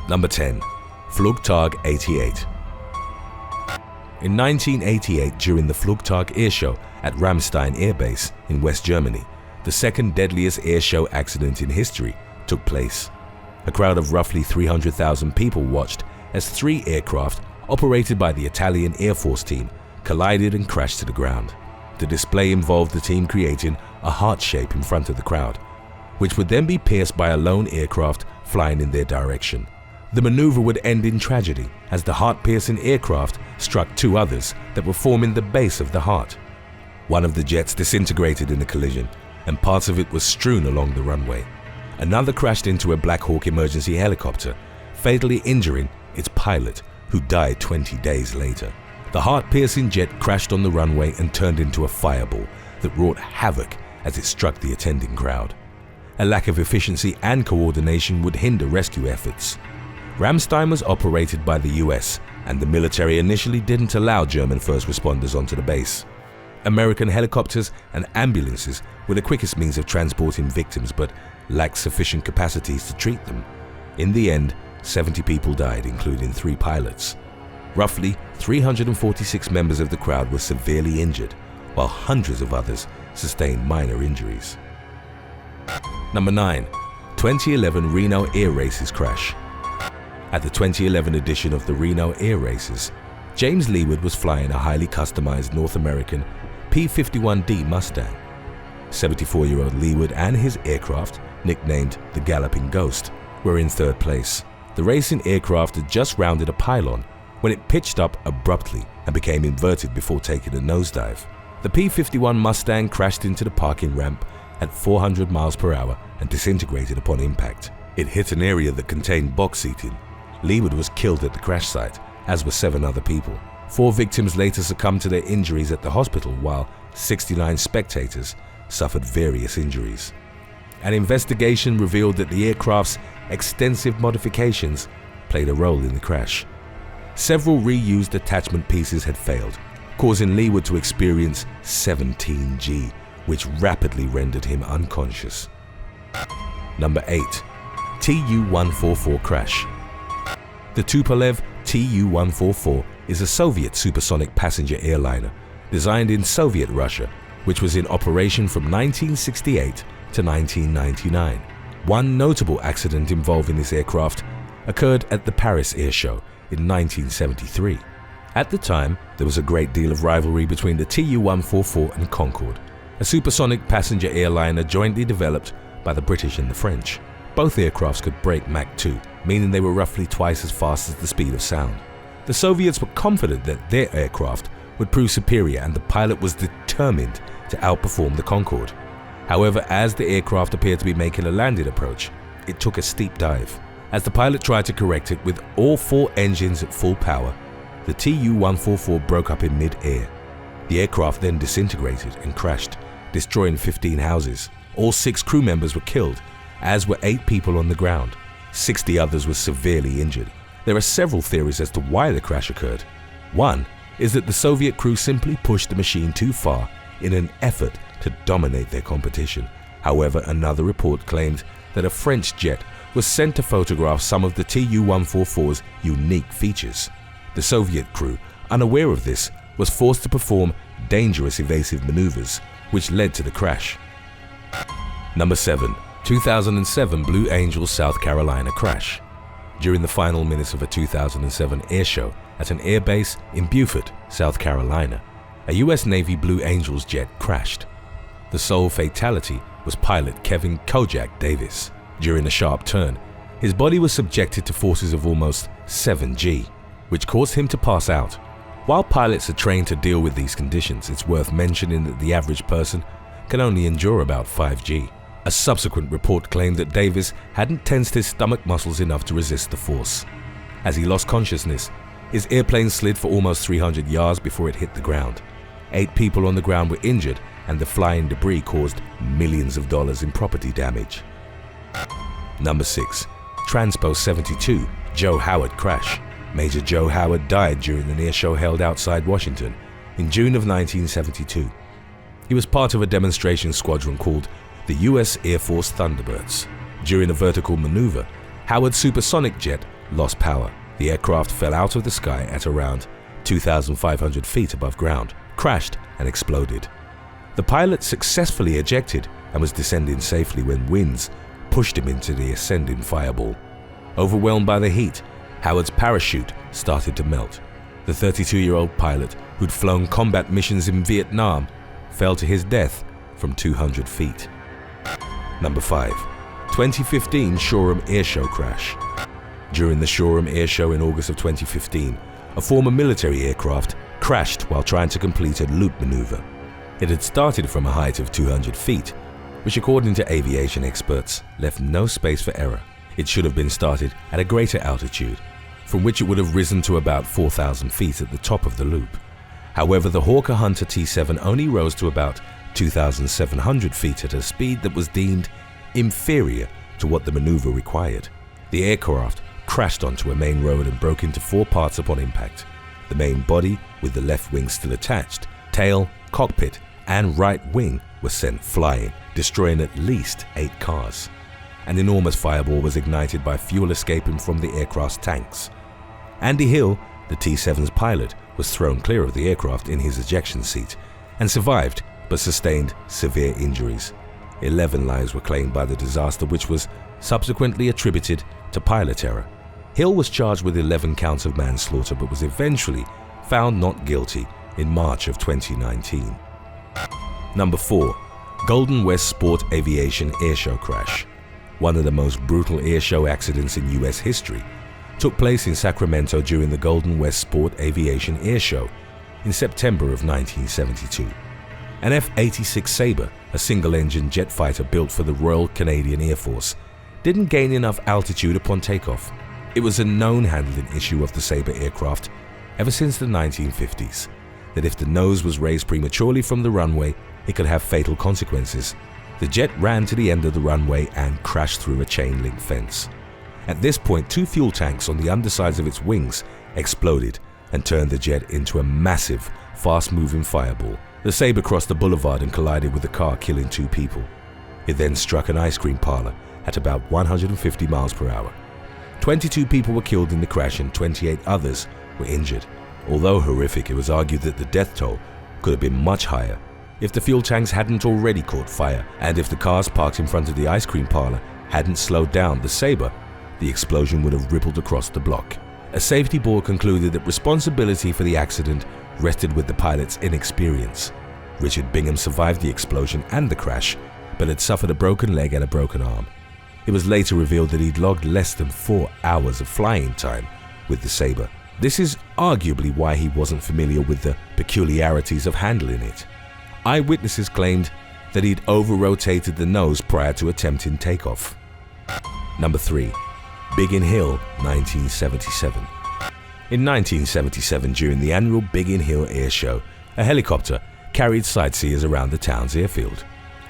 Number 10. Flugtag 88. In 1988, during the Flugtag Airshow at Ramstein Air Base in West Germany, the second deadliest airshow accident in history took place. A crowd of roughly 300,000 people watched as 3 aircraft operated by the Italian Air Force team collided and crashed to the ground. The display involved the team creating a heart shape in front of the crowd, which would then be pierced by a lone aircraft flying in their direction. The maneuver would end in tragedy as the heart-piercing aircraft struck 2 others that were forming the base of the heart. One of the jets disintegrated in the collision, and parts of it was strewn along the runway. Another crashed into a Black Hawk emergency helicopter, fatally injuring its pilot, who died 20 days later. The heart-piercing jet crashed on the runway and turned into a fireball that wrought havoc as it struck the attending crowd. A lack of efficiency and coordination would hinder rescue efforts. Ramstein was operated by the US, and the military initially didn't allow German first responders onto the base. American helicopters and ambulances were the quickest means of transporting victims, but lacked sufficient capacities to treat them. In the end, 70 people died, including 3 pilots. Roughly 346 members of the crowd were severely injured, while hundreds of others sustained minor injuries. Number 9. 2011 Reno Air Races crash. At the 2011 edition of the Reno Air Races, James Leeward was flying a highly customized North American P-51D Mustang. 74-year-old Leeward and his aircraft, nicknamed the Galloping Ghost, were in 3rd place. The racing aircraft had just rounded a pylon when it pitched up abruptly and became inverted before taking a nosedive. The P-51 Mustang crashed into the parking ramp at 400 miles per hour and disintegrated upon impact. It hit an area that contained box seating. Leeward was killed at the crash site, as were 7 other people. 4 victims later succumbed to their injuries at the hospital, while 69 spectators suffered various injuries. An investigation revealed that the aircraft's extensive modifications played a role in the crash. Several reused attachment pieces had failed, causing Leeward to experience 17G, which rapidly rendered him unconscious. Number 8. Tu-144 crash. The Tupolev Tu-144 is a Soviet supersonic passenger airliner designed in Soviet Russia, which was in operation from 1968 to 1999. One notable accident involving this aircraft occurred at the Paris Air Show in 1973. At the time, there was a great deal of rivalry between the Tu-144 and Concorde, a supersonic passenger airliner jointly developed by the British and the French. Both aircrafts could break Mach 2, meaning they were roughly twice as fast as the speed of sound. The Soviets were confident that their aircraft would prove superior, and the pilot was determined to outperform the Concorde. However, as the aircraft appeared to be making a landing approach, it took a steep dive. As the pilot tried to correct it with all 4 engines at full power, the Tu-144 broke up in mid-air. The aircraft then disintegrated and crashed, destroying 15 houses. All 6 crew members were killed, as were 8 people on the ground. 60 others were severely injured. There are several theories as to why the crash occurred. One is that the Soviet crew simply pushed the machine too far in an effort to dominate their competition. However, another report claimed that a French jet was sent to photograph some of the Tu-144's unique features. The Soviet crew, unaware of this, was forced to perform dangerous evasive maneuvers, which led to the crash. Number 7. 2007 Blue Angels South Carolina crash. During the final minutes of a 2007 air show at an air base in Beaufort, South Carolina, a US Navy Blue Angels jet crashed. The sole fatality was pilot Kevin Kojak Davis. During a sharp turn, his body was subjected to forces of almost 7G, which caused him to pass out. While pilots are trained to deal with these conditions, it's worth mentioning that the average person can only endure about 5G. A subsequent report claimed that Davis hadn't tensed his stomach muscles enough to resist the force. As he lost consciousness, his airplane slid for almost 300 yards before it hit the ground. 8 people on the ground were injured, and the flying debris caused millions of dollars in property damage. Number 6. Transpo 72 Joe Howard crash. Major Joe Howard died during an air show held outside Washington in June of 1972. He was part of a demonstration squadron called the US Air Force Thunderbirds. During a vertical maneuver, Howard's supersonic jet lost power. The aircraft fell out of the sky at around 2,500 feet above ground, crashed and exploded. The pilot successfully ejected and was descending safely when winds pushed him into the ascending fireball. Overwhelmed by the heat, Howard's parachute started to melt. The 32-year-old pilot, who'd flown combat missions in Vietnam, fell to his death from 200 feet. Number 5. 2015 Shoreham Airshow crash. During the Shoreham Airshow in August of 2015, a former military aircraft crashed while trying to complete a loop maneuver. It had started from a height of 200 feet, which according to aviation experts left no space for error. It should have been started at a greater altitude, from which it would have risen to about 4,000 feet at the top of the loop. However, the Hawker Hunter T-7 only rose to about 2,700 feet at a speed that was deemed inferior to what the maneuver required. The aircraft crashed onto a main road and broke into 4 parts upon impact. The main body, with the left wing still attached, tail, cockpit, and right wing were sent flying, destroying at least 8 cars. An enormous fireball was ignited by fuel escaping from the aircraft's tanks. Andy Hill, the T-7's pilot, was thrown clear of the aircraft in his ejection seat and survived but sustained severe injuries. 11 lives were claimed by the disaster, which was subsequently attributed to pilot error. Hill was charged with 11 counts of manslaughter but was eventually found not guilty in March of 2019. Number 4. Golden West Sport Aviation Airshow crash. One of the most brutal airshow accidents in US history took place in Sacramento during the Golden West Sport Aviation Airshow in September of 1972. An F-86 Sabre, a single-engine jet fighter built for the Royal Canadian Air Force, didn't gain enough altitude upon takeoff. It was a known handling issue of the Sabre aircraft ever since the 1950s, that if the nose was raised prematurely from the runway, it could have fatal consequences. The jet ran to the end of the runway and crashed through a chain-link fence. At this point, 2 fuel tanks on the undersides of its wings exploded and turned the jet into a massive, fast-moving fireball. The Sabre crossed the boulevard and collided with a car, killing 2 people. It then struck an ice cream parlor at about 150 miles per hour. 22 people were killed in the crash and 28 others were injured. Although horrific, it was argued that the death toll could have been much higher if the fuel tanks hadn't already caught fire, and if the cars parked in front of the ice cream parlor hadn't slowed down the Sabre, the explosion would have rippled across the block. A safety board concluded that responsibility for the accident rested with the pilot's inexperience. Richard Bingham survived the explosion and the crash, but had suffered a broken leg and a broken arm. It was later revealed that he'd logged less than 4 hours of flying time with the Sabre. This is arguably why he wasn't familiar with the peculiarities of handling it. Eyewitnesses claimed that he'd over-rotated the nose prior to attempting takeoff. Number 3. Biggin Hill, 1977. In 1977, during the annual Biggin Hill Air Show, a helicopter carried sightseers around the town's airfield.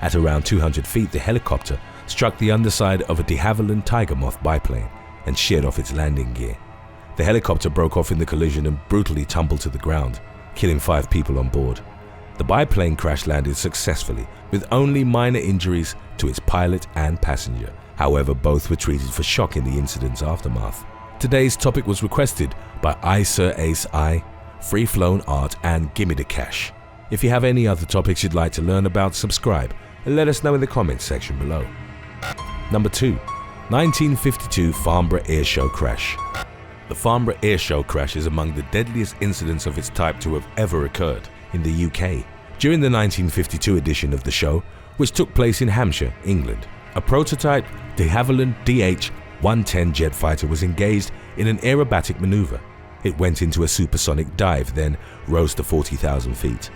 At around 200 feet, the helicopter struck the underside of a de Havilland Tiger Moth biplane and sheared off its landing gear. The helicopter broke off in the collision and brutally tumbled to the ground, killing 5 people on board. The biplane crash-landed successfully, with only minor injuries to its pilot and passenger. However, both were treated for shock in the incident's aftermath. Today's topic was requested by I Sir Ace I, Free Flown Art, and Gimme the Cash. If you have any other topics you'd like to learn about, subscribe and let us know in the comments section below. Number 2. 1952 Farnborough Airshow crash. The Farnborough Airshow crash is among the deadliest incidents of its type to have ever occurred in the UK. During the 1952 edition of the show, which took place in Hampshire, England, a prototype de Havilland DH-110 jet fighter was engaged in an aerobatic maneuver. It went into a supersonic dive, then rose to 40,000 feet.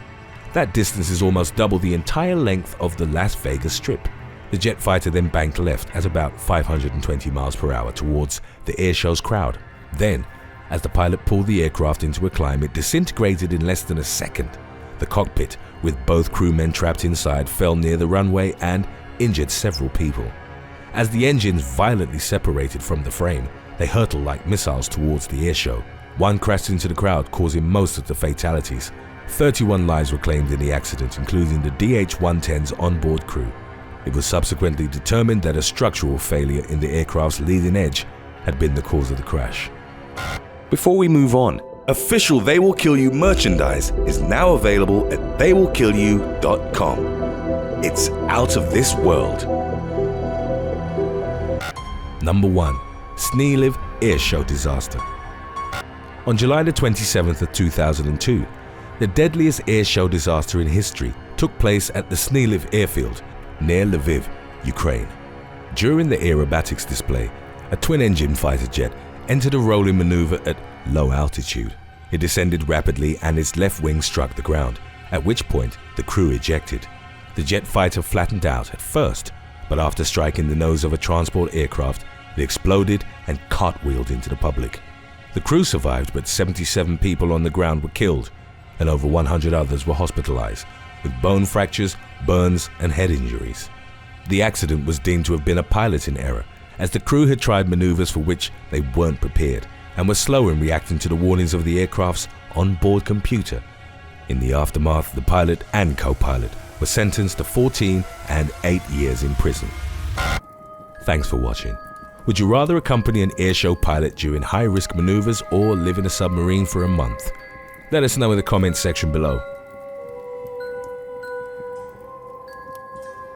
That distance is almost double the entire length of the Las Vegas Strip. The jet fighter then banked left at about 520 miles per hour towards the airshow's crowd. Then, as the pilot pulled the aircraft into a climb, it disintegrated in less than a second. The cockpit, with both crewmen trapped inside, fell near the runway and injured several people. As the engines violently separated from the frame, they hurtled like missiles towards the airshow. One crashed into the crowd, causing most of the fatalities. 31 lives were claimed in the accident, including the DH-110's onboard crew. It was subsequently determined that a structural failure in the aircraft's leading edge had been the cause of the crash. Before we move on, official They Will Kill You merchandise is now available at theywillkillyou.com. It's out of this world. Number 1. Sneeliv Airshow Disaster. On July the 27th of 2002, the deadliest airshow disaster in history took place at the Sneeliv airfield near Lviv, Ukraine. During the aerobatics display, a twin-engine fighter jet entered a rolling maneuver at low altitude. It descended rapidly and its left wing struck the ground, at which point the crew ejected. The jet fighter flattened out at first, but after striking the nose of a transport aircraft, it exploded and cartwheeled into the public. The crew survived, but 77 people on the ground were killed, and over 100 others were hospitalized, with bone fractures, burns, and head injuries. The accident was deemed to have been a piloting error, as the crew had tried maneuvers for which they weren't prepared, and were slow in reacting to the warnings of the aircraft's onboard computer. In the aftermath, the pilot and co-pilot were sentenced to 14 and 8 years in prison. Thanks for watching. Would you rather accompany an airshow pilot during high-risk maneuvers or live in a submarine for a month? Let us know in the comments section below.